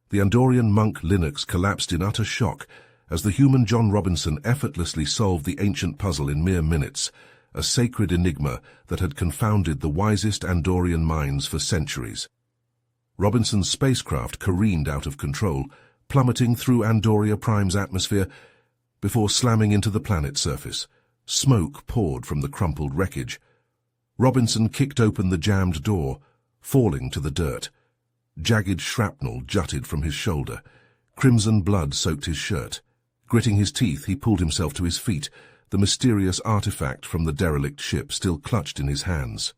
The Andorian monk Linux collapsed in utter shock as the human John Robinson effortlessly solved the ancient puzzle in mere minutes, a sacred enigma that had confounded the wisest Andorian minds for centuries. Robinson's spacecraft careened out of control, plummeting through Andoria Prime's atmosphere before slamming into the planet's surface. Smoke poured from the crumpled wreckage. Robinson kicked open the jammed door, falling to the dirt. Jagged shrapnel jutted from his shoulder. Crimson blood soaked his shirt. Gritting his teeth, he pulled himself to his feet, the mysterious artifact from the derelict ship still clutched in his hands.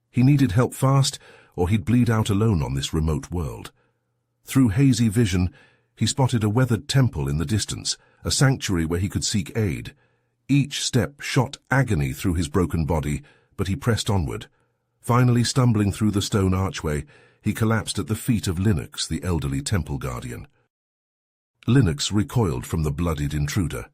He needed help fast, or he'd bleed out alone on this remote world. Through hazy vision, he spotted a weathered temple in the distance, a sanctuary where he could seek aid. Each step shot agony through his broken body, but he pressed onward. Finally stumbling through the stone archway, he collapsed at the feet of Linux, the elderly temple guardian. Linux recoiled from the bloodied intruder.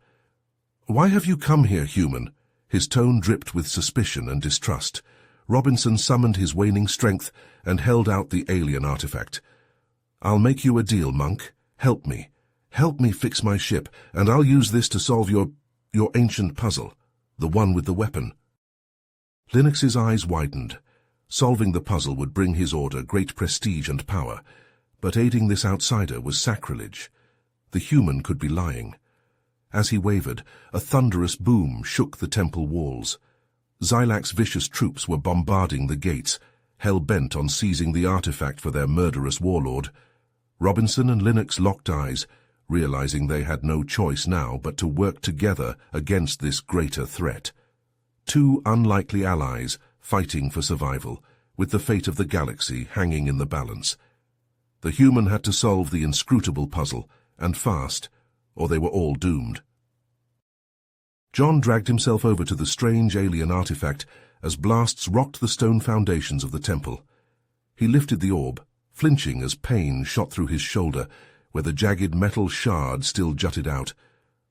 "Why have you come here, human?" His tone dripped with suspicion and distrust. Robinson summoned his waning strength and held out the alien artifact. "I'll make you a deal, monk. Help me. Help me fix my ship, and I'll use this to solve your ancient puzzle, the one with the weapon." Linux's eyes widened. Solving the puzzle would bring his order great prestige and power, but aiding this outsider was sacrilege. The human could be lying. As he wavered, a thunderous boom shook the temple walls. Xylac's vicious troops were bombarding the gates, hell-bent on seizing the artifact for their murderous warlord. Robinson and Linux locked eyes, realizing they had no choice now but to work together against this greater threat. Two unlikely allies fighting for survival, with the fate of the galaxy hanging in the balance. The human had to solve the inscrutable puzzle, and fast, or they were all doomed. John dragged himself over to the strange alien artifact as blasts rocked the stone foundations of the temple. He lifted the orb, flinching as pain shot through his shoulder, where the jagged metal shard still jutted out.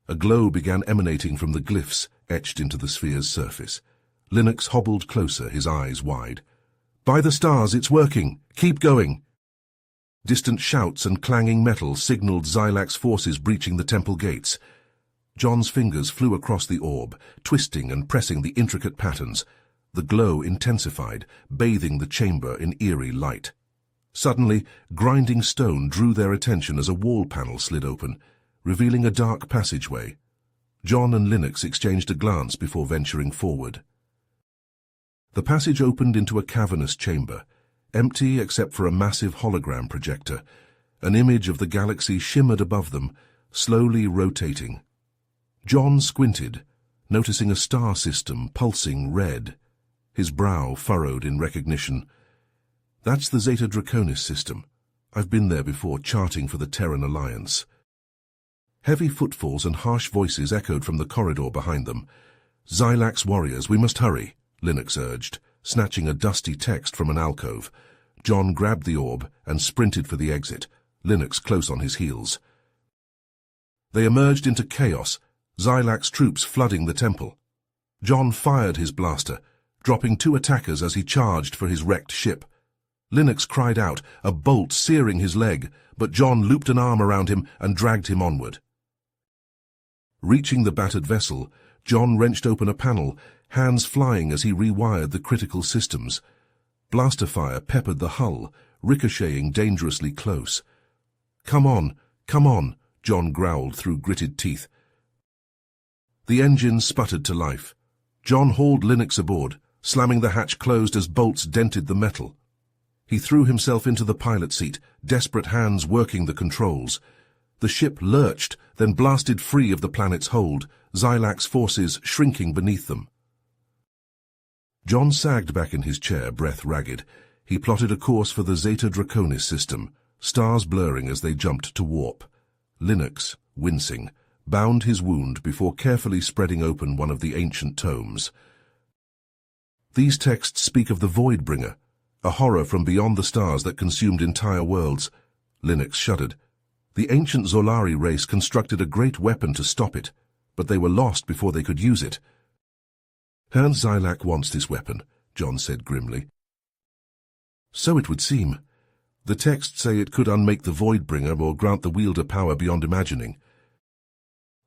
A glow began emanating from the glyphs etched into the sphere's surface. Linux hobbled closer, his eyes wide. "By the stars, it's working! Keep going!" Distant shouts and clanging metal signaled Xylac's forces breaching the temple gates. John's fingers flew across the orb, twisting and pressing the intricate patterns. The glow intensified, bathing the chamber in eerie light. Suddenly, grinding stone drew their attention as a wall panel slid open, revealing a dark passageway. John and Linux exchanged a glance before venturing forward. The passage opened into a cavernous chamber, empty except for a massive hologram projector. An image of the galaxy shimmered above them, slowly rotating. John squinted, noticing a star system pulsing red. His brow furrowed in recognition. "That's the Zeta Draconis system. I've been there before, charting for the Terran Alliance." Heavy footfalls and harsh voices echoed from the corridor behind them. "Xylac's warriors, we must hurry," Linux urged, snatching a dusty text from an alcove. John grabbed the orb and sprinted for the exit, Linux close on his heels. They emerged into chaos, Xylac's troops flooding the temple. John fired his blaster, dropping 2 attackers as he charged for his wrecked ship. Linux cried out, a bolt searing his leg, but John looped an arm around him and dragged him onward. Reaching the battered vessel, John wrenched open a panel, hands flying as he rewired the critical systems. Blaster fire peppered the hull, ricocheting dangerously close. Come on, John growled through gritted teeth. The engine sputtered to life. John hauled Linux aboard, slamming the hatch closed as bolts dented the metal. He threw himself into the pilot seat, desperate hands working the controls. The ship lurched, then blasted free of the planet's hold, Xylac's forces shrinking beneath them. John sagged back in his chair, breath ragged. He plotted a course for the Zeta Draconis system, stars blurring as they jumped to warp. Linux, wincing, bound his wound before carefully spreading open one of the ancient tomes. These texts speak of the Voidbringer, a horror from beyond the stars that consumed entire worlds. Linux shuddered. The ancient Zolari race constructed a great weapon to stop it, but they were lost before they could use it. Herr Xylac wants this weapon, John said grimly. So it would seem. The texts say it could unmake the Voidbringer or grant the wielder power beyond imagining.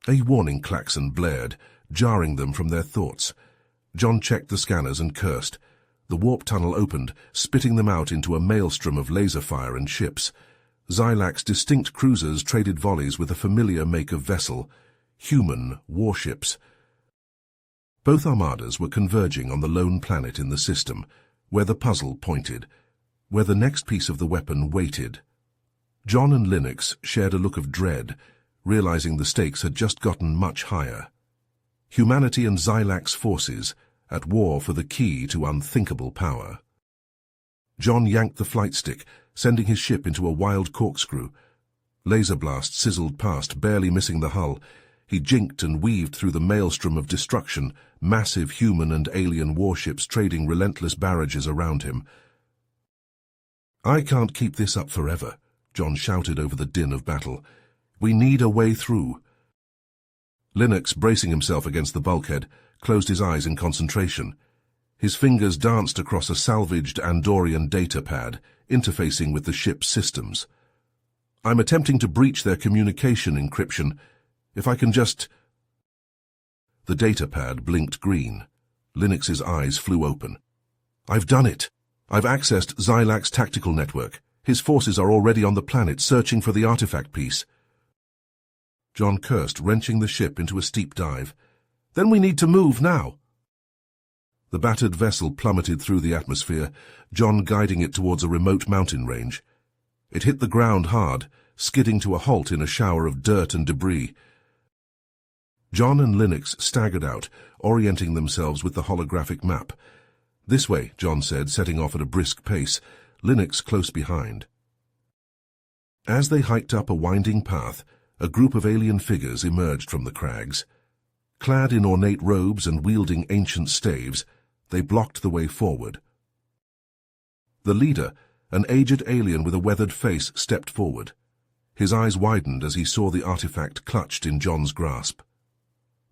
A warning klaxon blared, jarring them from their thoughts. John checked the scanners and cursed. The warp tunnel opened, spitting them out into a maelstrom of laser fire and ships. Xylac's distinct cruisers traded volleys with a familiar make of vessel, human warships. Both armadas were converging on the lone planet in the system, where the puzzle pointed, where the next piece of the weapon waited. John and Linux shared a look of dread, realizing the stakes had just gotten much higher. Humanity and Xylac's forces, at war for the key to unthinkable power. John yanked the flight stick, sending his ship into a wild corkscrew. Laser blasts sizzled past, barely missing the hull. He jinked and weaved through the maelstrom of destruction, massive human and alien warships trading relentless barrages around him. "I can't keep this up forever," John shouted over the din of battle. "We need a way through." Linux, bracing himself against the bulkhead, closed his eyes in concentration. His fingers danced across a salvaged Andorian data pad, interfacing with the ship's systems. "I'm attempting to breach their communication encryption. If I can just—" The data pad blinked green. Linux's eyes flew open. "I've done it. I've accessed Xylac's tactical network. His forces are already on the planet, searching for the artifact piece." John cursed, wrenching the ship into a steep dive. "Then we need to move now." The battered vessel plummeted through the atmosphere, John guiding it towards a remote mountain range. It hit the ground hard, skidding to a halt in a shower of dirt and debris. John and Linux staggered out, orienting themselves with the holographic map. "This way," John said, setting off at a brisk pace, Linux close behind. As they hiked up a winding path, a group of alien figures emerged from the crags. Clad in ornate robes and wielding ancient staves, they blocked the way forward. The leader, an aged alien with a weathered face, stepped forward. His eyes widened as he saw the artifact clutched in John's grasp.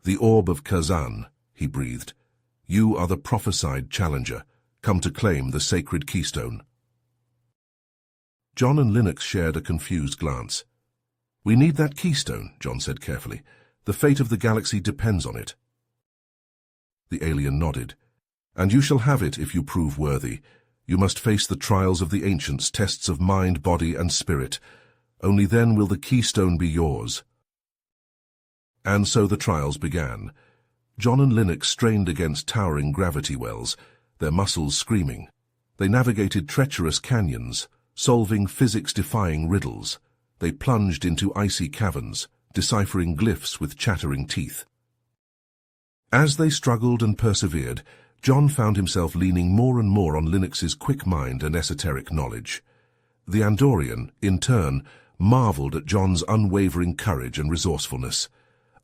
"The Orb of Kazan," he breathed. "You are the prophesied challenger, come to claim the sacred keystone." John and Linux shared a confused glance. "We need that keystone," John said carefully. "The fate of the galaxy depends on it." The alien nodded. "And you shall have it if you prove worthy. You must face the trials of the ancients, tests of mind, body, and spirit. Only then will the keystone be yours." And so the trials began. John and Linux strained against towering gravity wells, their muscles screaming. They navigated treacherous canyons, solving physics-defying riddles. They plunged into icy caverns, deciphering glyphs with chattering teeth. As they struggled and persevered, John found himself leaning more and more on Linux's quick mind and esoteric knowledge. The Andorian, in turn, marveled at John's unwavering courage and resourcefulness.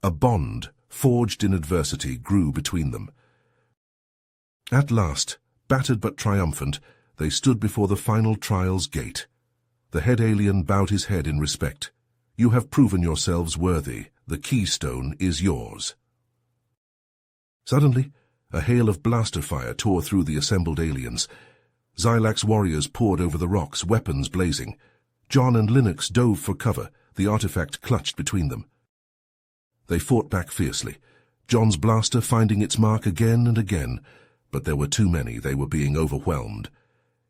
A bond, forged in adversity, grew between them. At last, battered but triumphant, they stood before the final trial's gate. The head alien bowed his head in respect. "You have proven yourselves worthy. The keystone is yours." Suddenly, a hail of blaster fire tore through the assembled aliens. Xylac's warriors poured over the rocks, weapons blazing. John and Linux dove for cover, the artifact clutched between them. They fought back fiercely, John's blaster finding its mark again and again, but there were too many. They were being overwhelmed.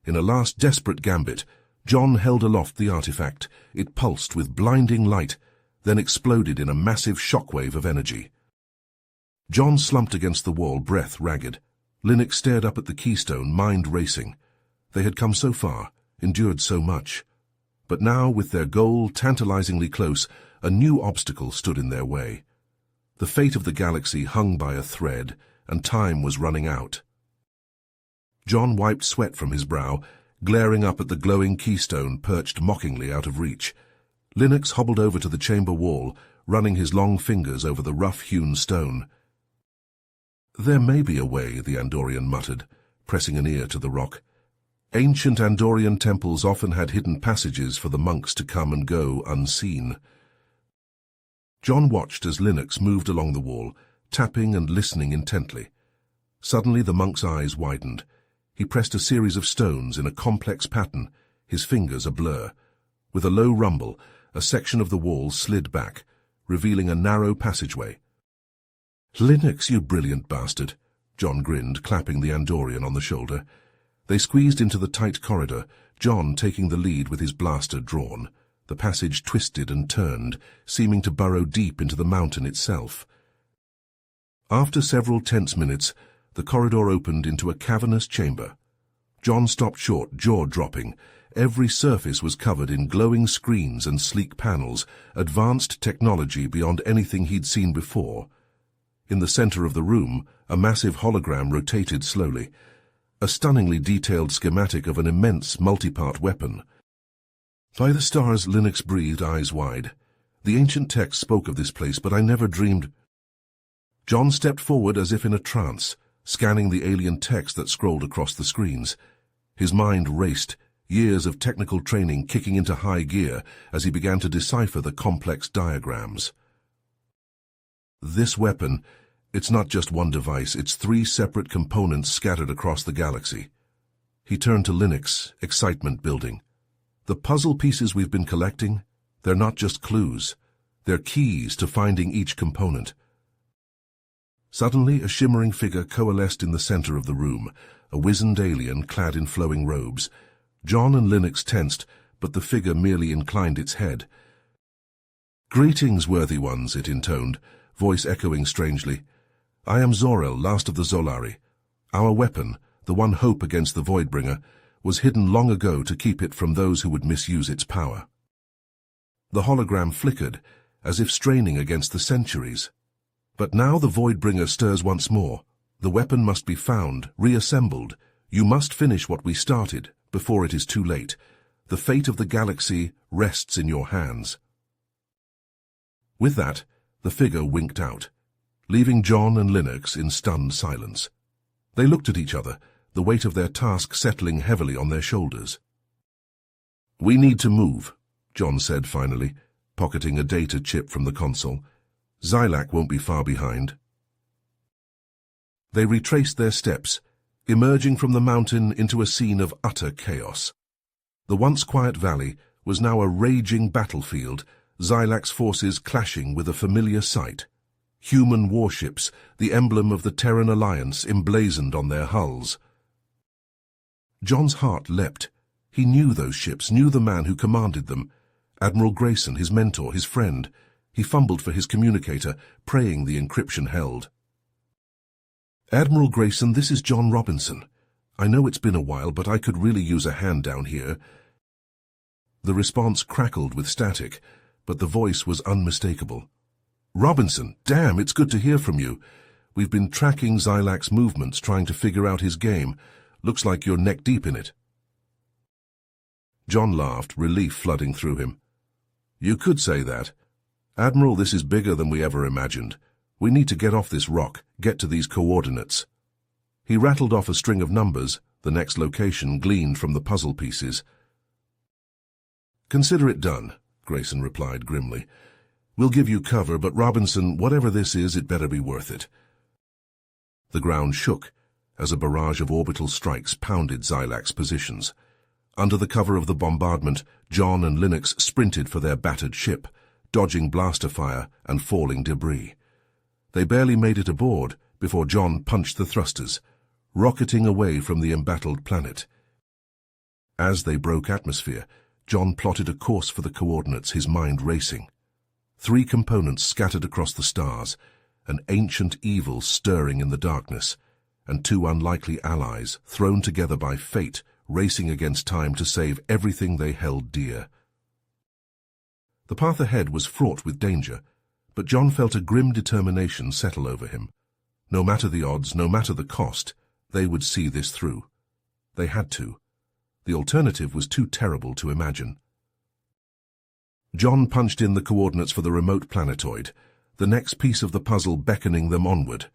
In a last desperate gambit, John held aloft the artifact. It pulsed with blinding light, then exploded in a massive shockwave of energy. John slumped against the wall, breath ragged. Linux stared up at the keystone, mind racing. They had come so far, endured so much. But now, with their goal tantalizingly close, a new obstacle stood in their way. The fate of the galaxy hung by a thread, and time was running out. John wiped sweat from his brow, glaring up at the glowing keystone perched mockingly out of reach. Linux hobbled over to the chamber wall, running his long fingers over the rough-hewn stone. "There may be a way," the Andorian muttered, pressing an ear to the rock. Ancient Andorian temples often had hidden passages for the monks to come and go unseen. John watched as Linux moved along the wall, tapping and listening intently. Suddenly the monk's eyes widened. He pressed a series of stones in a complex pattern, his fingers a blur. With a low rumble, a section of the wall slid back, revealing a narrow passageway. "Linux, you brilliant bastard," John grinned, clapping the Andorian on the shoulder. They squeezed into the tight corridor, John taking the lead with his blaster drawn. The passage twisted and turned, seeming to burrow deep into the mountain itself. After several tense minutes, the corridor opened into a cavernous chamber. John stopped short, jaw-dropping. Every surface was covered in glowing screens and sleek panels, advanced technology beyond anything he'd seen before. In the center of the room, a massive hologram rotated slowly, a stunningly detailed schematic of an immense multi-part weapon. "By the stars," Linux breathed, eyes wide. "The ancient text spoke of this place, but I never dreamed—" John stepped forward as if in a trance, scanning the alien text that scrolled across the screens. His mind raced, years of technical training kicking into high gear as he began to decipher the complex diagrams. This weapon, it's not just one device, it's 3 separate components scattered across the galaxy. He turned to Linux, excitement building. "The puzzle pieces we've been collecting, they're not just clues. They're keys to finding each component." Suddenly, a shimmering figure coalesced in the center of the room, a wizened alien clad in flowing robes. John and Linux tensed, but the figure merely inclined its head. "Greetings, worthy ones," it intoned, voice echoing strangely. "I am Zor-El, last of the Zolari. Our weapon, the one hope against the Voidbringer, was hidden long ago to keep it from those who would misuse its power." The hologram flickered, as if straining against the centuries. "But now the Voidbringer stirs once more. The weapon must be found, reassembled. You must finish what we started, before it is too late. The fate of the galaxy rests in your hands." With that, the figure winked out, leaving John and Linux in stunned silence. They looked at each other, the weight of their task settling heavily on their shoulders. "We need to move," John said finally, pocketing a data chip from the console. "Xylac won't be far behind." They retraced their steps, emerging from the mountain into a scene of utter chaos. The once quiet valley was now a raging battlefield, Xylac's forces clashing with a familiar sight. Human warships, the emblem of the Terran Alliance, emblazoned on their hulls. John's heart leapt. He knew those ships, knew the man who commanded them. Admiral Grayson, his mentor, his friend. He fumbled for his communicator, praying the encryption held. "Admiral Grayson, this is John Robinson. I know it's been a while, but I could really use a hand down here." The response crackled with static, but the voice was unmistakable. "Robinson, damn, it's good to hear from you. We've been tracking Xylac's movements, trying to figure out his game. Looks like you're neck-deep in it." John laughed, relief flooding through him. "You could say that. Admiral, this is bigger than we ever imagined. We need to get off this rock, get to these coordinates." He rattled off a string of numbers, the next location gleaned from the puzzle pieces. "Consider it done," Grayson replied grimly. "We'll give you cover, but Robinson, whatever this is, it better be worth it." The ground shook as a barrage of orbital strikes pounded Xylac's positions. Under the cover of the bombardment, John and Linux sprinted for their battered ship, dodging blaster fire and falling debris. They barely made it aboard before John punched the thrusters, rocketing away from the embattled planet. As they broke atmosphere, John plotted a course for the coordinates, his mind racing. 3 components scattered across the stars, an ancient evil stirring in the darkness, and 2 unlikely allies thrown together by fate, racing against time to save everything they held dear. The path ahead was fraught with danger, but John felt a grim determination settle over him. No matter the odds, no matter the cost, they would see this through. They had to. The alternative was too terrible to imagine. John punched in the coordinates for the remote planetoid, the next piece of the puzzle beckoning them onward.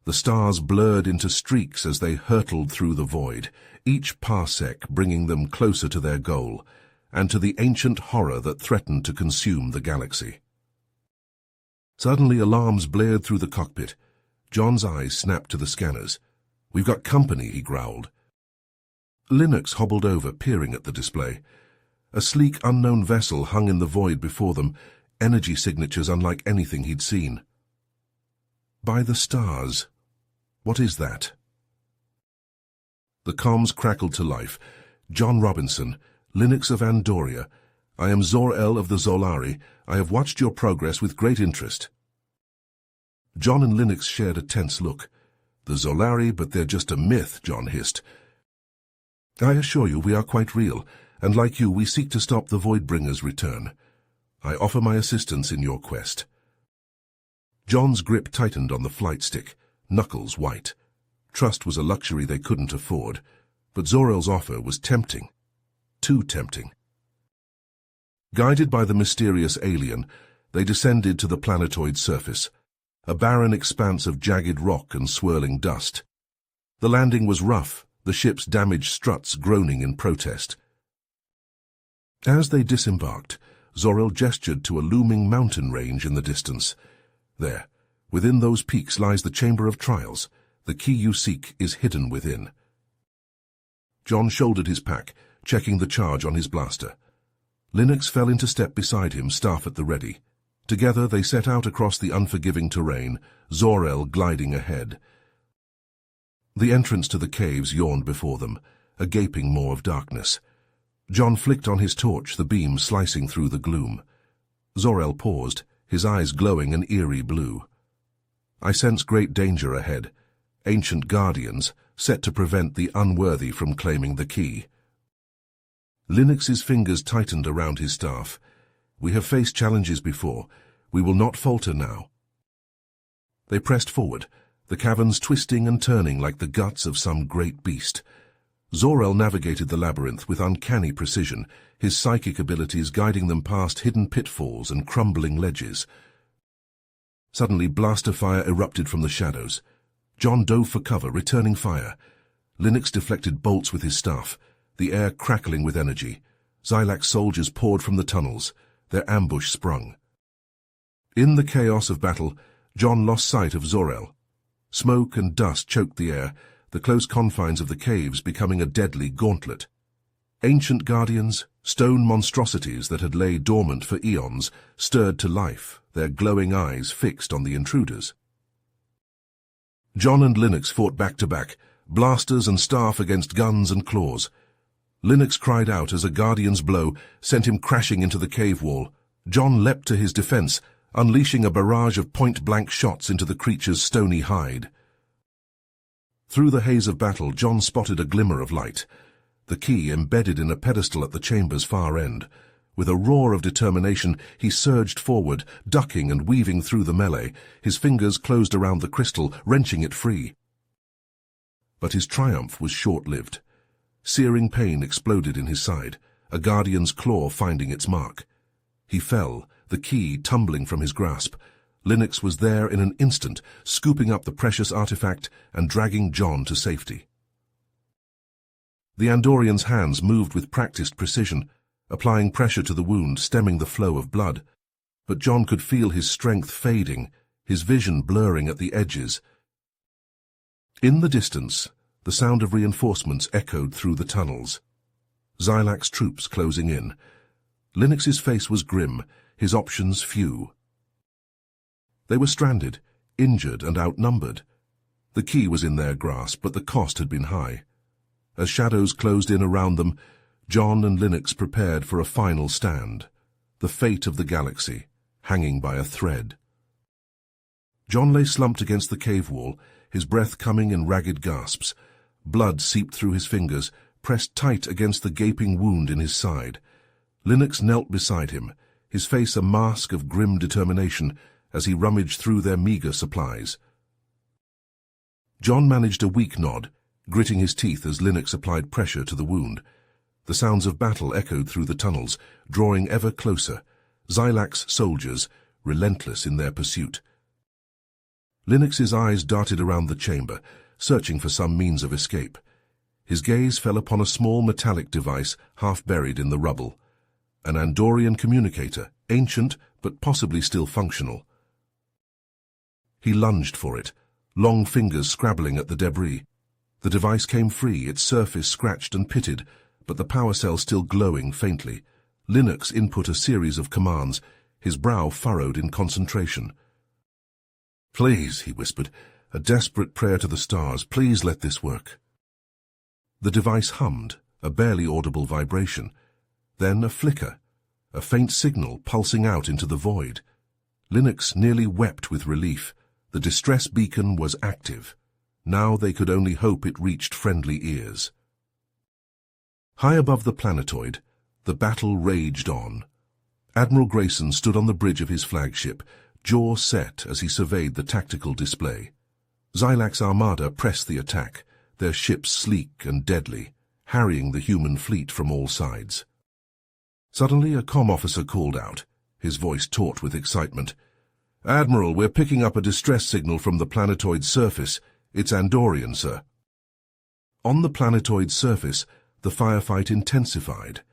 The stars blurred into streaks as they hurtled through the void, each parsec bringing them closer to their goal, and to the ancient horror that threatened to consume the galaxy. Suddenly alarms blared through the cockpit. John's eyes snapped to the scanners. "We've got company," he growled. Linux hobbled over, peering at the display. A sleek, unknown vessel hung in the void before them, energy signatures unlike anything he'd seen. By the stars. What is that? The comms crackled to life. John Robinson, Linux of Andoria. I am Zor-El of the Zolari. I have watched your progress with great interest. John and Linux shared a tense look. The Zolari, but they're just a myth, John hissed. I assure you we are quite real, and like you we seek to stop the Voidbringer's return. I offer my assistance in your quest. John's grip tightened on the flight stick, knuckles white. Trust was a luxury they couldn't afford, but Zor-El's offer was tempting. Too tempting. Guided by the mysterious alien, they descended to the planetoid's surface, a barren expanse of jagged rock and swirling dust. The landing was rough, the ship's damaged struts groaning in protest. As they disembarked, Zor-El gestured to a looming mountain range in the distance. There, within those peaks lies the Chamber of Trials. The key you seek is hidden within. John shouldered his pack, checking the charge on his blaster. Linux fell into step beside him, staff at the ready. Together they set out across the unforgiving terrain, Zor-El gliding ahead. The entrance to the caves yawned before them, a gaping maw of darkness. John flicked on his torch, the beam slicing through the gloom. Zor-El paused, his eyes glowing an eerie blue. I sense great danger ahead. Ancient guardians, set to prevent the unworthy from claiming the key. Linux's fingers tightened around his staff. We have faced challenges before. We will not falter now. They pressed forward, the caverns twisting and turning like the guts of some great beast. Zor-El navigated the labyrinth with uncanny precision, his psychic abilities guiding them past hidden pitfalls and crumbling ledges. Suddenly, blaster fire erupted from the shadows. John dove for cover, returning fire. Linux deflected bolts with his staff, the air crackling with energy. Xylax soldiers poured from the tunnels, their ambush sprung. In the chaos of battle, John lost sight of Zor-El. Smoke and dust choked the air, the close confines of the caves becoming a deadly gauntlet. Ancient guardians, stone monstrosities that had lain dormant for eons, stirred to life, their glowing eyes fixed on the intruders. John and Linux fought back to back, blasters and staff against guns and claws. Linux cried out as a guardian's blow sent him crashing into the cave wall. John leapt to his defense, unleashing a barrage of point-blank shots into the creature's stony hide. Through the haze of battle, John spotted a glimmer of light, the key embedded in a pedestal at the chamber's far end. With a roar of determination, he surged forward, ducking and weaving through the melee. His fingers closed around the crystal, wrenching it free. But his triumph was short-lived. Searing pain exploded in his side, a guardian's claw finding its mark. He fell, the key tumbling from his grasp. Linux was there in an instant, scooping up the precious artifact and dragging John to safety. The Andorian's hands moved with practiced precision, applying pressure to the wound, stemming the flow of blood. But John could feel his strength fading, his vision blurring at the edges. In the distance, the sound of reinforcements echoed through the tunnels. Xylax troops closing in. Linux's face was grim, his options few. They were stranded, injured and outnumbered. The key was in their grasp, but the cost had been high. As shadows closed in around them, John and Linux prepared for a final stand, the fate of the galaxy, hanging by a thread. John lay slumped against the cave wall, his breath coming in ragged gasps. Blood seeped through his fingers, pressed tight against the gaping wound in his side. Linux knelt beside him, his face a mask of grim determination as he rummaged through their meager supplies. John managed a weak nod, gritting his teeth as Linux applied pressure to the wound. The sounds of battle echoed through the tunnels, drawing ever closer. Xylax soldiers, relentless in their pursuit. Linux's eyes darted around the chamber, searching for some means of escape. His gaze fell upon a small metallic device half buried in the rubble. An Andorian communicator, ancient but possibly still functional. He lunged for it, long fingers scrabbling at the debris. The device came free, its surface scratched and pitted, but the power cell still glowing faintly. Linux input a series of commands, his brow furrowed in concentration. "Please," he whispered, a desperate prayer to the stars, "please let this work." The device hummed, a barely audible vibration. Then a flicker, a faint signal pulsing out into the void. Linux nearly wept with relief. The distress beacon was active. Now they could only hope it reached friendly ears. High above the planetoid, the battle raged on. Admiral Grayson stood on the bridge of his flagship, jaw set as he surveyed the tactical display. Xylac's armada pressed the attack, their ships sleek and deadly, harrying the human fleet from all sides. Suddenly a comm officer called out, his voice taut with excitement. "Admiral, we're picking up a distress signal from the planetoid's surface. It's Andorian, sir." On the planetoid's surface, the firefight intensified.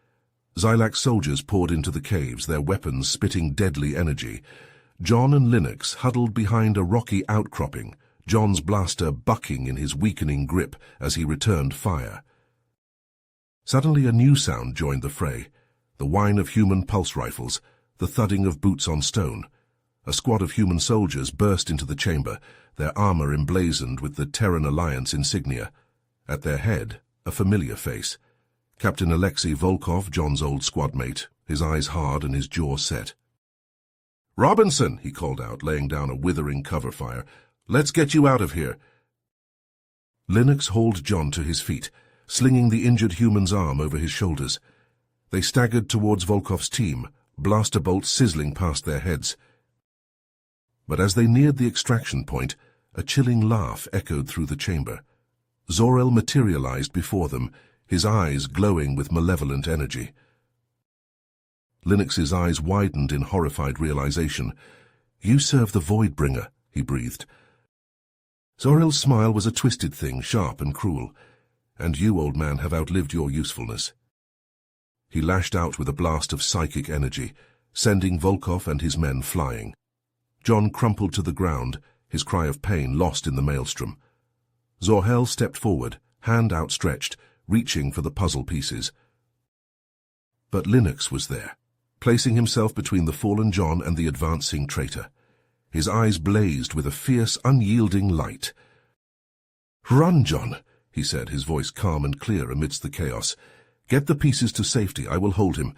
Xylac's soldiers poured into the caves, their weapons spitting deadly energy. John and Linux huddled behind a rocky outcropping, John's blaster bucking in his weakening grip as he returned fire. Suddenly a new sound joined the fray, the whine of human pulse rifles, the thudding of boots on stone. A squad of human soldiers burst into the chamber, their armor emblazoned with the Terran Alliance insignia. At their head, a familiar face. Captain Alexei Volkov, John's old squadmate, his eyes hard and his jaw set. "Robinson," he called out, laying down a withering cover fire, "let's get you out of here." Linux hauled John to his feet, slinging the injured human's arm over his shoulders. They staggered towards Volkov's team, blaster bolts sizzling past their heads. But as they neared the extraction point, a chilling laugh echoed through the chamber. Zor-El materialized before them, his eyes glowing with malevolent energy. Linux's eyes widened in horrified realization. "You serve the Voidbringer," he breathed. Zor-El's smile was a twisted thing, sharp and cruel. "And you, old man, have outlived your usefulness." He lashed out with a blast of psychic energy, sending Volkov and his men flying. John crumpled to the ground, his cry of pain lost in the maelstrom. Zor-El stepped forward, hand outstretched, reaching for the puzzle pieces. But Linux was there, placing himself between the fallen John and the advancing traitor. His eyes blazed with a fierce, unyielding light. "Run, John," he said, his voice calm and clear amidst the chaos. "Get the pieces to safety. I will hold him."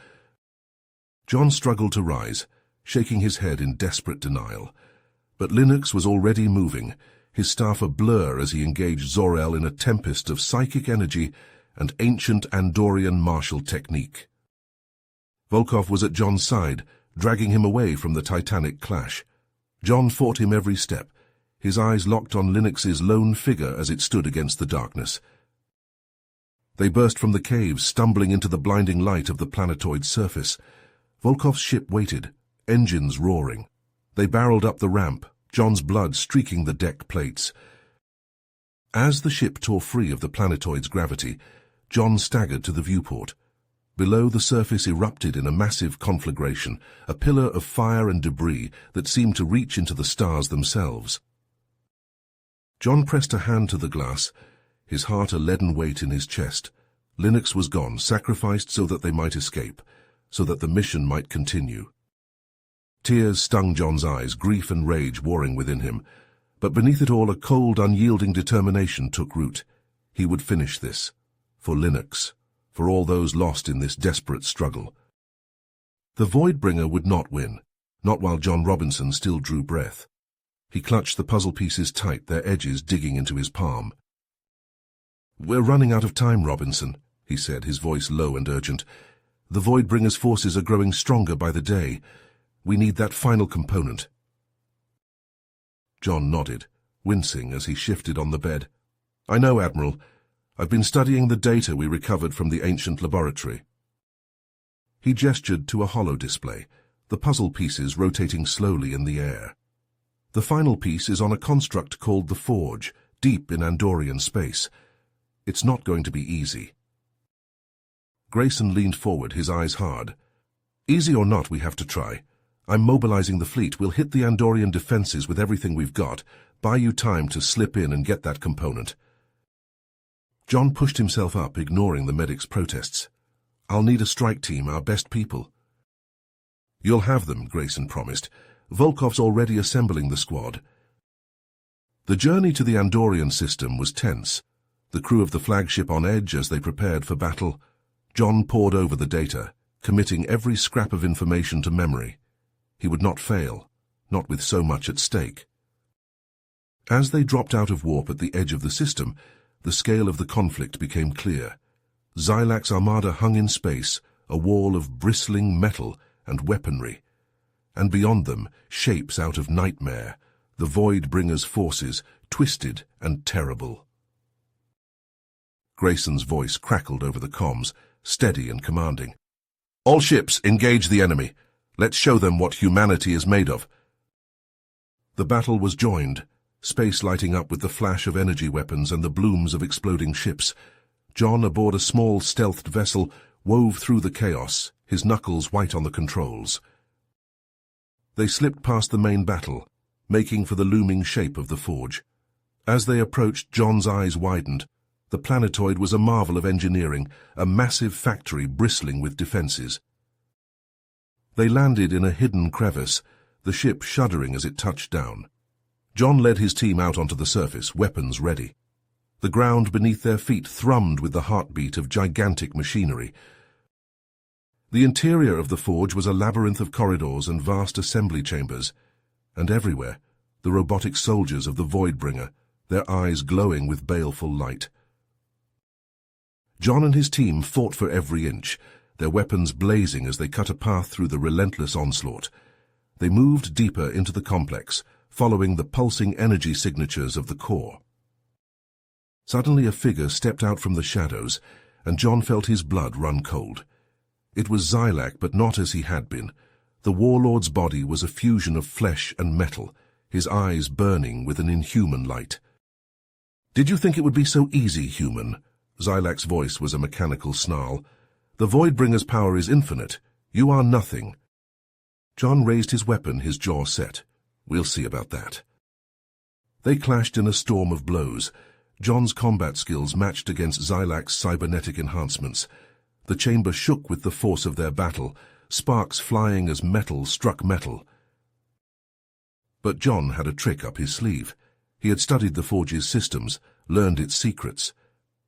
John struggled to rise, shaking his head in desperate denial. But Linux was already moving, his staff a blur as he engaged Zor-El in a tempest of psychic energy and ancient Andorian martial technique. Volkov was at John's side, dragging him away from the titanic clash. John fought him every step, his eyes locked on Linux's lone figure as it stood against the darkness. They burst from the caves, stumbling into the blinding light of the planetoid's surface. Volkov's ship waited, engines roaring. They barreled up the ramp, John's blood streaking the deck plates. As the ship tore free of the planetoid's gravity, John staggered to the viewport. Below, the surface erupted in a massive conflagration, a pillar of fire and debris that seemed to reach into the stars themselves. John pressed a hand to the glass, his heart a leaden weight in his chest. Linux was gone, sacrificed so that they might escape, so that the mission might continue. Tears stung John's eyes, grief and rage warring within him. But beneath it all, a cold, unyielding determination took root. He would finish this. For Linux. For all those lost in this desperate struggle. The Voidbringer would not win, not while John Robinson still drew breath. He clutched the puzzle pieces tight, their edges digging into his palm. "We're running out of time, Robinson," he said, his voice low and urgent. "The Voidbringer's forces are growing stronger by the day. We need that final component." John nodded, wincing as he shifted on the bed. "I know, Admiral. I've been studying the data we recovered from the ancient laboratory." He gestured to a holo display, the puzzle pieces rotating slowly in the air. "The final piece is on a construct called the Forge, deep in Andorian space. It's not going to be easy." Grayson leaned forward, his eyes hard. "Easy or not, we have to try. I'm mobilizing the fleet. We'll hit the Andorian defenses with everything we've got, buy you time to slip in and get that component." John pushed himself up, ignoring the medic's protests. "I'll need a strike team, our best people." "You'll have them," Grayson promised. "Volkov's already assembling the squad." The journey to the Andorian system was tense. The crew of the flagship on edge as they prepared for battle. John pored over the data, committing every scrap of information to memory. He would not fail, not with so much at stake. As they dropped out of warp at the edge of the system, the scale of the conflict became clear. Xylac's armada hung in space, a wall of bristling metal and weaponry. And beyond them, shapes out of nightmare, the Voidbringer's forces, twisted and terrible. Grayson's voice crackled over the comms, steady and commanding. "All ships, engage the enemy. Let's show them what humanity is made of." The battle was joined, space lighting up with the flash of energy weapons and the blooms of exploding ships. John, aboard a small stealthed vessel, wove through the chaos, his knuckles white on the controls. They slipped past the main battle, making for the looming shape of the forge. As they approached, John's eyes widened. The planetoid was a marvel of engineering, a massive factory bristling with defenses. They landed in a hidden crevice, the ship shuddering as it touched down. John led his team out onto the surface, weapons ready. The ground beneath their feet thrummed with the heartbeat of gigantic machinery. The interior of the forge was a labyrinth of corridors and vast assembly chambers, and everywhere, the robotic soldiers of the Voidbringer, their eyes glowing with baleful light. John and his team fought for every inch, their weapons blazing as they cut a path through the relentless onslaught. They moved deeper into the complex, following the pulsing energy signatures of the core. Suddenly a figure stepped out from the shadows, and John felt his blood run cold. It was Xylac, but not as he had been. The warlord's body was a fusion of flesh and metal, his eyes burning with an inhuman light. "Did you think it would be so easy, human?" Xylac's voice was a mechanical snarl. "The Voidbringer's power is infinite. You are nothing." John raised his weapon, his jaw set. "We'll see about that." They clashed in a storm of blows. John's combat skills matched against Xylac's cybernetic enhancements. The chamber shook with the force of their battle, sparks flying as metal struck metal. But John had a trick up his sleeve. He had studied the forge's systems, learned its secrets.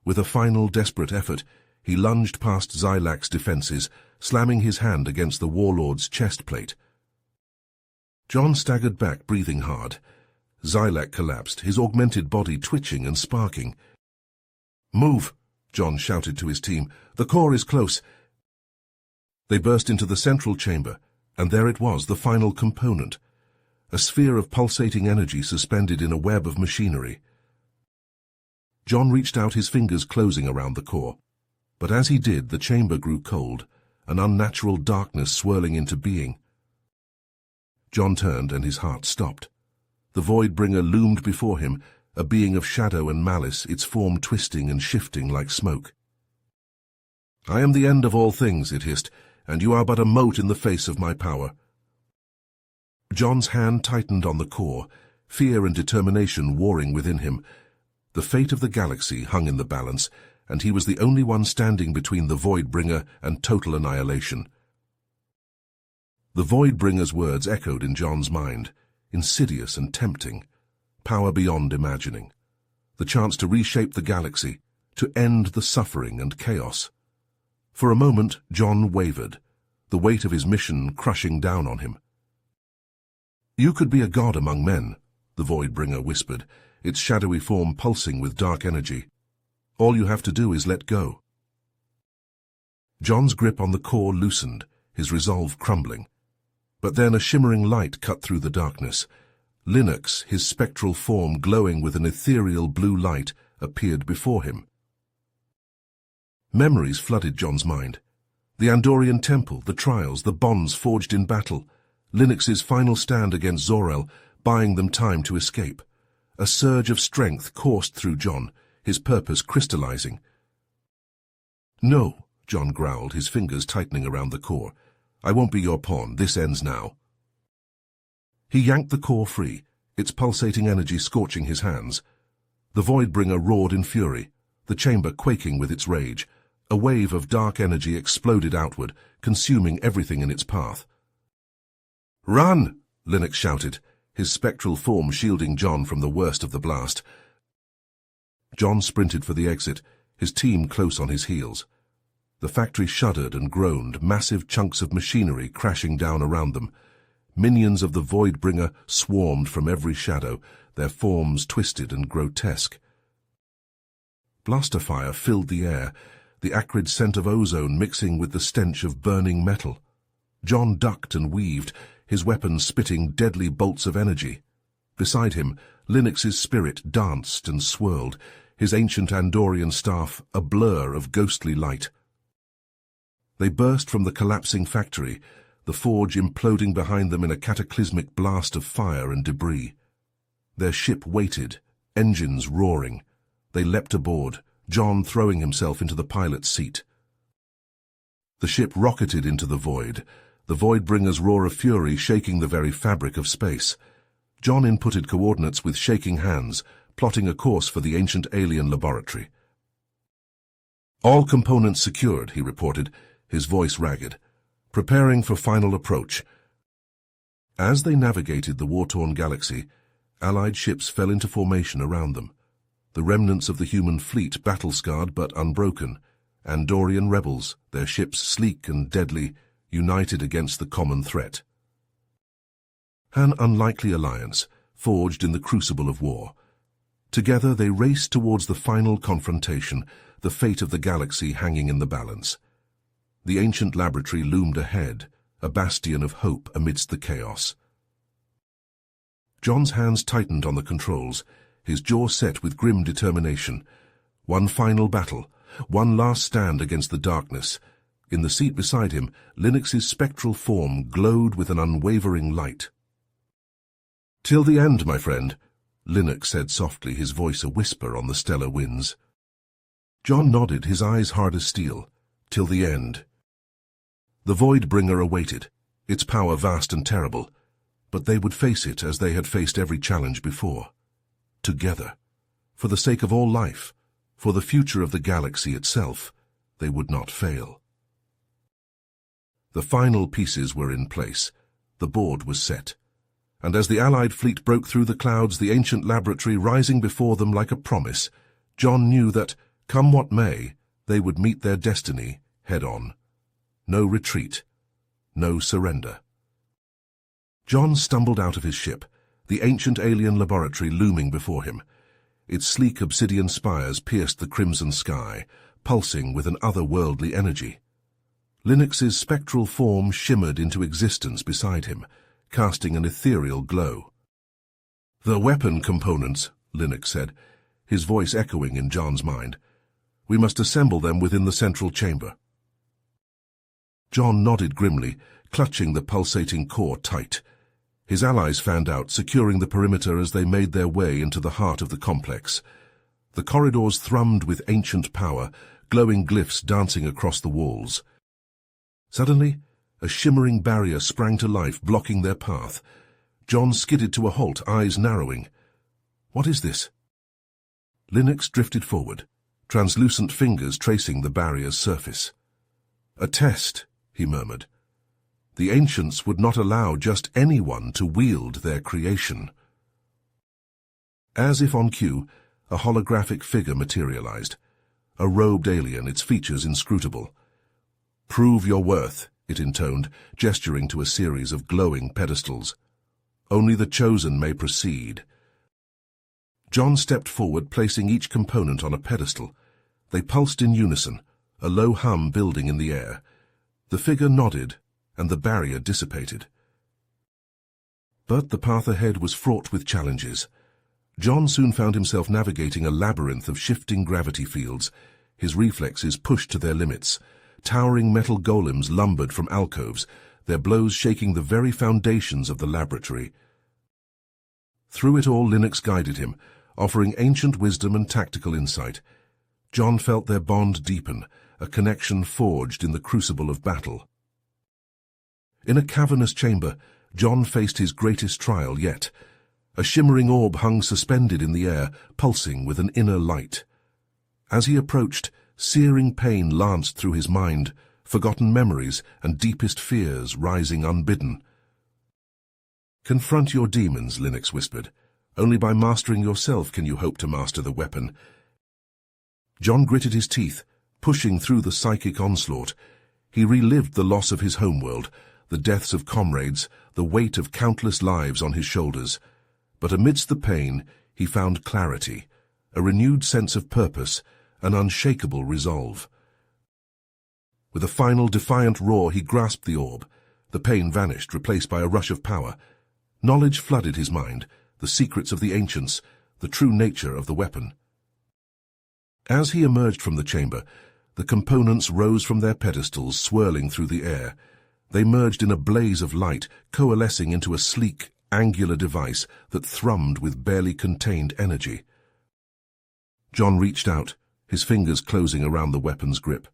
With a final desperate effort, he lunged past Xylac's defenses, slamming his hand against the warlord's chest plate. John staggered back, breathing hard. Xylac collapsed, his augmented body twitching and sparking. "Move!" John shouted to his team. "The core is close." They burst into the central chamber, and there it was, the final component. A sphere of pulsating energy suspended in a web of machinery. John reached out, his fingers closing around the core. But as he did, the chamber grew cold, an unnatural darkness swirling into being. John turned, and his heart stopped. The Voidbringer loomed before him, a being of shadow and malice, its form twisting and shifting like smoke. "I am the end of all things," it hissed, "and you are but a mote in the face of my power." John's hand tightened on the core, fear and determination warring within him. The fate of the galaxy hung in the balance, and he was the only one standing between the Voidbringer and total annihilation. The Voidbringer's words echoed in John's mind, insidious and tempting, power beyond imagining, the chance to reshape the galaxy, to end the suffering and chaos. For a moment, John wavered, the weight of his mission crushing down on him. "You could be a god among men," the Voidbringer whispered, its shadowy form pulsing with dark energy. "All you have to do is let go." John's grip on the core loosened, his resolve crumbling. But then a shimmering light cut through the darkness. Linux, his spectral form glowing with an ethereal blue light, appeared before him. Memories flooded John's mind. The Andorian temple, the trials, the bonds forged in battle, Linux's final stand against Zor-El, buying them time to escape. A surge of strength coursed through John, his purpose crystallizing. "No," John growled, his fingers tightening around the core. "I won't be your pawn. This ends now." He yanked the core free, its pulsating energy scorching his hands. The Voidbringer roared in fury, the chamber quaking with its rage. A wave of dark energy exploded outward, consuming everything in its path. "Run!" Linux shouted, his spectral form shielding John from the worst of the blast. John sprinted for the exit, his team close on his heels. The factory shuddered and groaned, massive chunks of machinery crashing down around them. Minions of the Voidbringer swarmed from every shadow, their forms twisted and grotesque. Blaster fire filled the air, the acrid scent of ozone mixing with the stench of burning metal. John ducked and weaved, his weapons spitting deadly bolts of energy. Beside him, Linux's spirit danced and swirled, his ancient Andorian staff a blur of ghostly light. They burst from the collapsing factory, the forge imploding behind them in a cataclysmic blast of fire and debris. Their ship waited, engines roaring. They leapt aboard, John throwing himself into the pilot's seat. The ship rocketed into the void, the Voidbringer's roar of fury shaking the very fabric of space. John inputted coordinates with shaking hands, plotting a course for the ancient alien laboratory. "All components secured," he reported, his voice ragged. "Preparing for final approach." As they navigated the war-torn galaxy, Allied ships fell into formation around them. The remnants of the human fleet battle-scarred but unbroken, Andorian rebels, their ships sleek and deadly, united against the common threat. An unlikely alliance, forged in the crucible of war. Together they raced towards the final confrontation, the fate of the galaxy hanging in the balance. The ancient laboratory loomed ahead, a bastion of hope amidst the chaos. John's hands tightened on the controls, his jaw set with grim determination. One final battle, one last stand against the darkness. In the seat beside him, Linux's spectral form glowed with an unwavering light. "Till the end, my friend," Linux said softly, his voice a whisper on the stellar winds. John nodded, his eyes hard as steel. Till the end. The Voidbringer awaited, its power vast and terrible, but they would face it as they had faced every challenge before. Together. For the sake of all life, for the future of the galaxy itself, they would not fail. The final pieces were in place. The board was set. And as the Allied fleet broke through the clouds, the ancient laboratory rising before them like a promise, John knew that, come what may, they would meet their destiny head-on. No retreat. No surrender. John stumbled out of his ship, the ancient alien laboratory looming before him. Its sleek obsidian spires pierced the crimson sky, pulsing with an otherworldly energy. Linux's spectral form shimmered into existence beside him, casting an ethereal glow. "The weapon components," Linux said, his voice echoing in John's mind. "We must assemble them within the central chamber." John nodded grimly, clutching the pulsating core tight. His allies fanned out, securing the perimeter as they made their way into the heart of the complex. The corridors thrummed with ancient power, glowing glyphs dancing across the walls. Suddenly, a shimmering barrier sprang to life, blocking their path. John skidded to a halt, eyes narrowing. "What is this?" Linux drifted forward, translucent fingers tracing the barrier's surface. "A test," he murmured. The ancients would not allow just anyone to wield their creation. As if on cue, a holographic figure materialized. A robed alien, its features inscrutable. "Prove your worth," it intoned, gesturing to a series of glowing pedestals. "Only the chosen may proceed." John stepped forward, placing each component on a pedestal. They pulsed in unison, a low hum building in the air. The figure nodded, and the barrier dissipated. But the path ahead was fraught with challenges. John soon found himself navigating a labyrinth of shifting gravity fields, his reflexes pushed to their limits. Towering metal golems lumbered from alcoves, their blows shaking the very foundations of the laboratory. Through it all, Linux guided him, offering ancient wisdom and tactical insight. John felt their bond deepen, a connection forged in the crucible of battle. In a cavernous chamber, John faced his greatest trial yet. A shimmering orb hung suspended in the air, pulsing with an inner light. As he approached, searing pain lanced through his mind, forgotten memories and deepest fears rising unbidden. "Confront your demons," Linux whispered. "Only by mastering yourself can you hope to master the weapon." John gritted his teeth, pushing through the psychic onslaught. He relived the loss of his homeworld, the deaths of comrades, the weight of countless lives on his shoulders. But amidst the pain, he found clarity, a renewed sense of purpose, an unshakable resolve. With a final defiant roar, he grasped the orb. The pain vanished, replaced by a rush of power. Knowledge flooded his mind, the secrets of the ancients, the true nature of the weapon. As he emerged from the chamber, the components rose from their pedestals, swirling through the air. They merged in a blaze of light, coalescing into a sleek, angular device that thrummed with barely contained energy. John reached out, his fingers closing around the weapon's grip.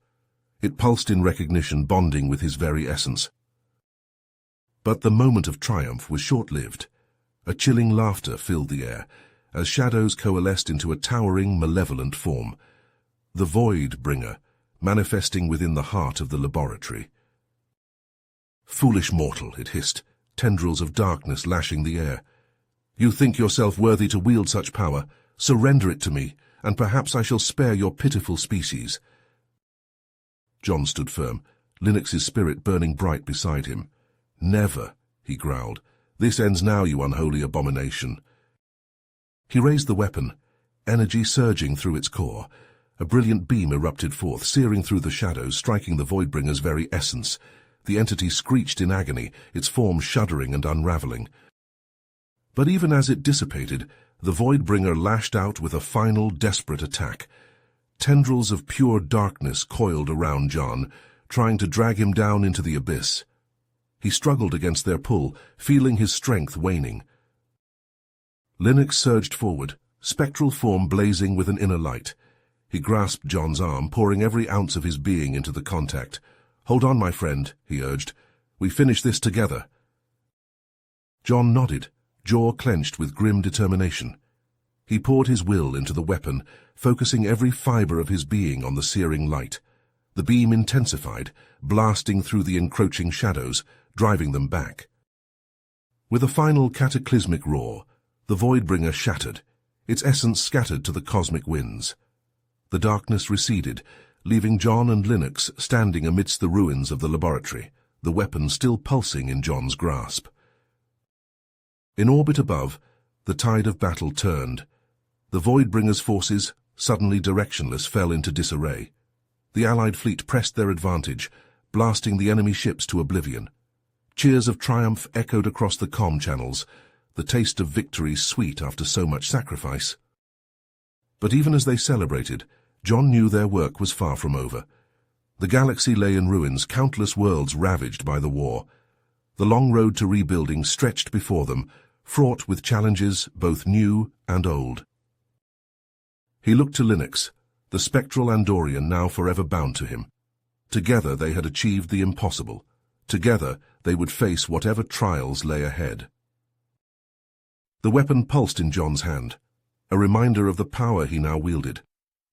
It pulsed in recognition, bonding with his very essence. But the moment of triumph was short-lived. A chilling laughter filled the air, as shadows coalesced into a towering, malevolent form. The Void Bringer, manifesting within the heart of the laboratory. "Foolish mortal," it hissed, tendrils of darkness lashing the air. "You think yourself worthy to wield such power? Surrender it to me, and perhaps I shall spare your pitiful species." John stood firm, Linux's spirit burning bright beside him. "Never," he growled. "This ends now, you unholy abomination." He raised the weapon, energy surging through its core. A brilliant beam erupted forth, searing through the shadows, striking the Voidbringer's very essence. The entity screeched in agony, its form shuddering and unraveling. But even as it dissipated, the Voidbringer lashed out with a final, desperate attack. Tendrils of pure darkness coiled around John, trying to drag him down into the abyss. He struggled against their pull, feeling his strength waning. Linux surged forward, spectral form blazing with an inner light. He grasped John's arm, pouring every ounce of his being into the contact. "Hold on, my friend," he urged. "We finish this together." John nodded, jaw clenched with grim determination. He poured his will into the weapon, focusing every fiber of his being on the searing light. The beam intensified, blasting through the encroaching shadows, driving them back. With a final cataclysmic roar, the Voidbringer shattered, its essence scattered to the cosmic winds. The darkness receded, leaving John and Linux standing amidst the ruins of the laboratory, the weapon still pulsing in John's grasp. In orbit above, the tide of battle turned. The Voidbringer's forces, suddenly directionless, fell into disarray. The Allied fleet pressed their advantage, blasting the enemy ships to oblivion. Cheers of triumph echoed across the comm channels, the taste of victory sweet after so much sacrifice. But even as they celebrated, John knew their work was far from over. The galaxy lay in ruins, countless worlds ravaged by the war. The long road to rebuilding stretched before them, fraught with challenges both new and old. He looked to Linux, the spectral Andorian now forever bound to him. Together they had achieved the impossible. Together they would face whatever trials lay ahead. The weapon pulsed in John's hand, a reminder of the power he now wielded,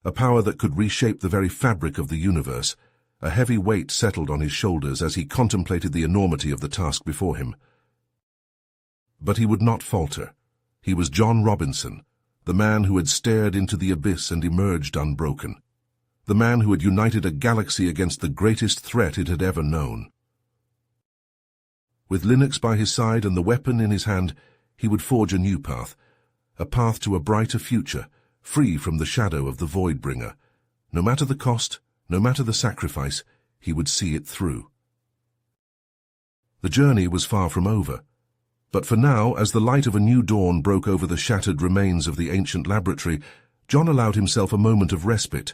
a power that could reshape the very fabric of the universe. A heavy weight settled on his shoulders as he contemplated the enormity of the task before him. But he would not falter. He was John Robinson, the man who had stared into the abyss and emerged unbroken, the man who had united a galaxy against the greatest threat it had ever known. With Linux by his side and the weapon in his hand, he would forge a new path, a path to a brighter future, free from the shadow of the Voidbringer. No matter the cost, no matter the sacrifice, he would see it through. The journey was far from over. But for now, as the light of a new dawn broke over the shattered remains of the ancient laboratory, John allowed himself a moment of respite,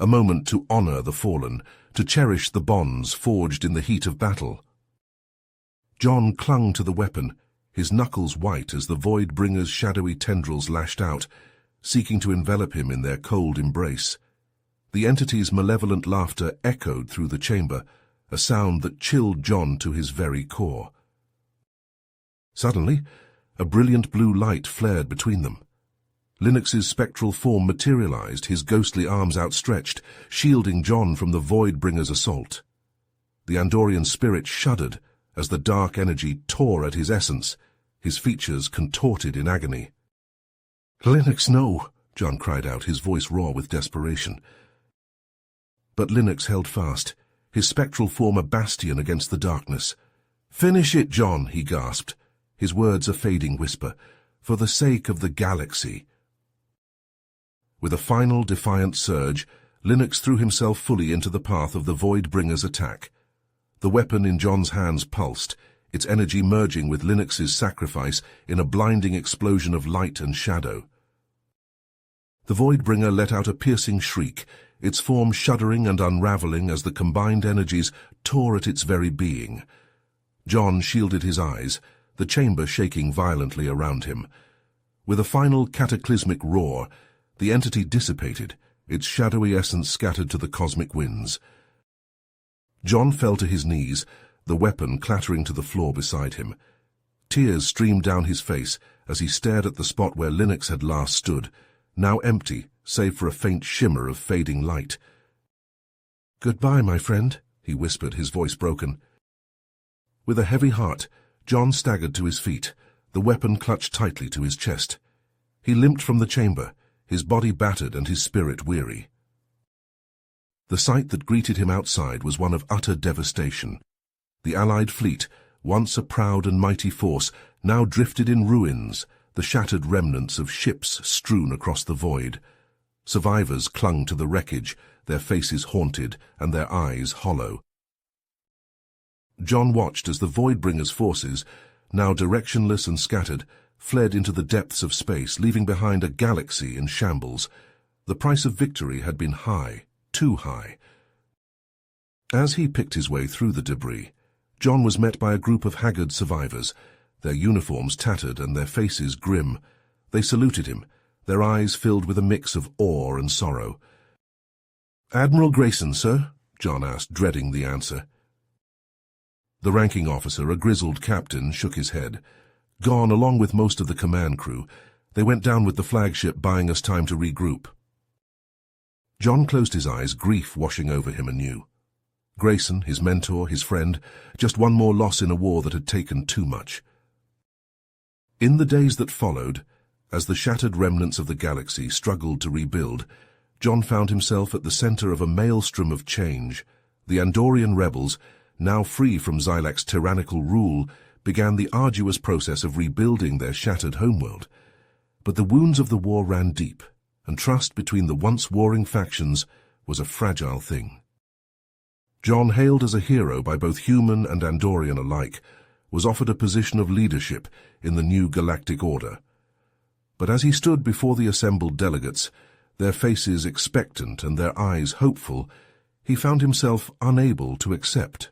a moment to honor the fallen, to cherish the bonds forged in the heat of battle. John clung to the weapon, his knuckles white as the Voidbringer's shadowy tendrils lashed out, seeking to envelop him in their cold embrace. The entity's malevolent laughter echoed through the chamber, a sound that chilled John to his very core. Suddenly, a brilliant blue light flared between them. Linux's spectral form materialized, his ghostly arms outstretched, shielding John from the Voidbringer's assault. The Andorian spirit shuddered as the dark energy tore at his essence, his features contorted in agony. "Linux, no!" John cried out, his voice raw with desperation. But Linux held fast, his spectral form a bastion against the darkness. "Finish it, John," he gasped, his words a fading whisper, "for the sake of the galaxy." With a final defiant surge, Linux threw himself fully into the path of the Voidbringer's attack. The weapon in John's hands pulsed, its energy merging with Linux's sacrifice in a blinding explosion of light and shadow. The Voidbringer let out a piercing shriek, its form shuddering and unraveling as the combined energies tore at its very being. John shielded his eyes, the chamber shaking violently around him. With a final cataclysmic roar, the entity dissipated, its shadowy essence scattered to the cosmic winds. John fell to his knees, the weapon clattering to the floor beside him. Tears streamed down his face as he stared at the spot where Linux had last stood, now empty, save for a faint shimmer of fading light. "Goodbye, my friend," he whispered, his voice broken. With a heavy heart, John staggered to his feet, the weapon clutched tightly to his chest. He limped from the chamber, his body battered and his spirit weary. The sight that greeted him outside was one of utter devastation. The Allied fleet, once a proud and mighty force, now drifted in ruins, the shattered remnants of ships strewn across the void. Survivors clung to the wreckage, their faces haunted and their eyes hollow. John watched as the Voidbringer's forces, now directionless and scattered, fled into the depths of space, leaving behind a galaxy in shambles. The price of victory had been high, too high. As he picked his way through the debris, John was met by a group of haggard survivors, their uniforms tattered and their faces grim. They saluted him, their eyes filled with a mix of awe and sorrow. "Admiral Grayson, sir?" John asked, dreading the answer. The ranking officer, a grizzled captain, shook his head. "Gone along with most of the command crew. They went down with the flagship, buying us time to regroup." John closed his eyes, grief washing over him anew. Grayson, his mentor, his friend, just one more loss in a war that had taken too much. In the days that followed, as the shattered remnants of the galaxy struggled to rebuild, John found himself at the center of a maelstrom of change. The Andorian rebels, now free from Xylac's tyrannical rule, began the arduous process of rebuilding their shattered homeworld. But the wounds of the war ran deep, and trust between the once warring factions was a fragile thing. John, hailed as a hero by both human and Andorian alike, was offered a position of leadership in the new galactic order. But as he stood before the assembled delegates, their faces expectant and their eyes hopeful, he found himself unable to accept.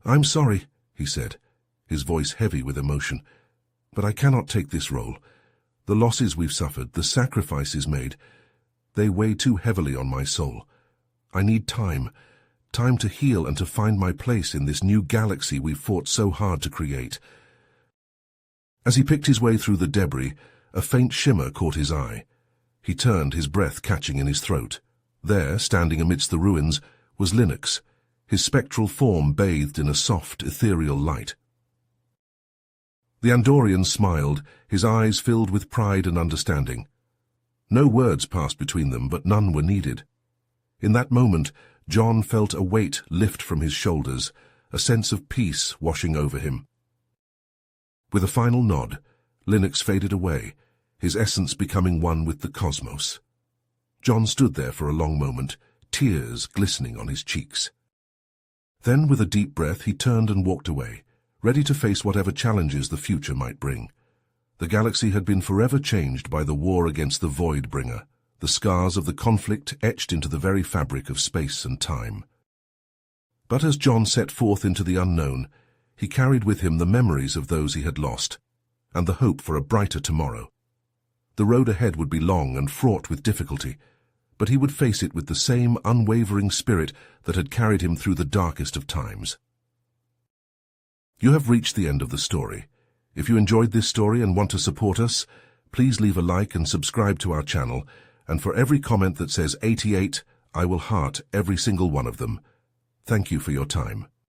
"I'm sorry," he said, his voice heavy with emotion, "but I cannot take this role. The losses we've suffered, the sacrifices made, they weigh too heavily on my soul. I need time to heal and to find my place in this new galaxy we've fought so hard to create." As he picked his way through the debris, a faint shimmer caught his eye. He turned, his breath catching in his throat. There, standing amidst the ruins, was Linux, his spectral form bathed in a soft, ethereal light. The Andorian smiled, his eyes filled with pride and understanding. No words passed between them, but none were needed. In that moment, John felt a weight lift from his shoulders, a sense of peace washing over him. With a final nod, Linux faded away, his essence becoming one with the cosmos. John stood there for a long moment, tears glistening on his cheeks. Then, with a deep breath, he turned and walked away, ready to face whatever challenges the future might bring. The galaxy had been forever changed by the war against the Voidbringer, the scars of the conflict etched into the very fabric of space and time. But as John set forth into the unknown, he carried with him the memories of those he had lost, and the hope for a brighter tomorrow. The road ahead would be long and fraught with difficulty, but he would face it with the same unwavering spirit that had carried him through the darkest of times. You have reached the end of the story. If you enjoyed this story and want to support us, please leave a like and subscribe to our channel, and for every comment that says 88, I will heart every single one of them. Thank you for your time.